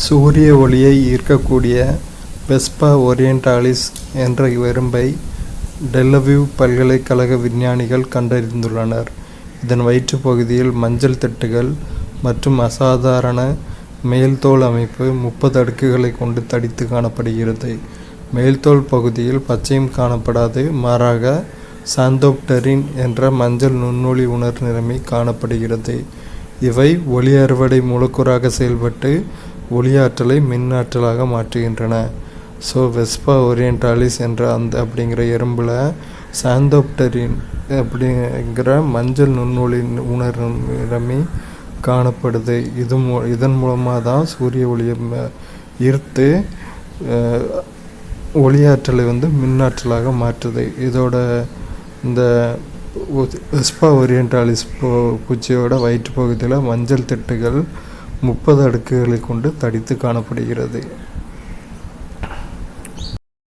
சூரிய ஒளியை ஈர்க்கக்கூடிய வெஸ்பா ஓரியண்டாலிஸ் என்ற எறும்பை டெல்லவீவ் பல்கலைக்கழக விஞ்ஞானிகள் கண்டறிந்துள்ளனர். இதன் வயிற்றுப் பகுதியில் மஞ்சள் திட்டுகள் மற்றும் அசாதாரண மேல்தோல் அமைப்பு 30 அடுக்குகளை கொண்டு தடித்து காணப்படுகிறது. மேல்தோல் பகுதியில் பச்சையும் காணப்படாது, மாறாக சாந்தோப்டெரின் என்ற மஞ்சள் நுண்ணொளி உணர் நிறமி காணப்படுகிறது. இவை ஒளி அறுவடை மூலக்கூறாக செயல்பட்டு ஒளியாற்றலை மின்னாற்றலாக மாற்றுகின்றன. வெஸ்பா ஓரியண்டாலிஸ் என்ற அப்படிங்கிற எறும்பில் சாந்தோப்டெரின் அப்படிங்கிற மஞ்சள் நுண்ணொளி உணர் நிறமி காணப்படுது. இதன் மூலமாக தான் சூரிய ஒளியை ஈர்த்து ஒளியாற்றலை மின்னாற்றலாக மாற்றுது. இதோட இந்த வெஸ்பா ஓரியண்டாலிஸ் பூச்சியோட வயிற்று பகுதியில் மஞ்சள் திட்டுகள் 30 அடுக்குகளை கொண்டு தடித்து காணப்படுகிறது.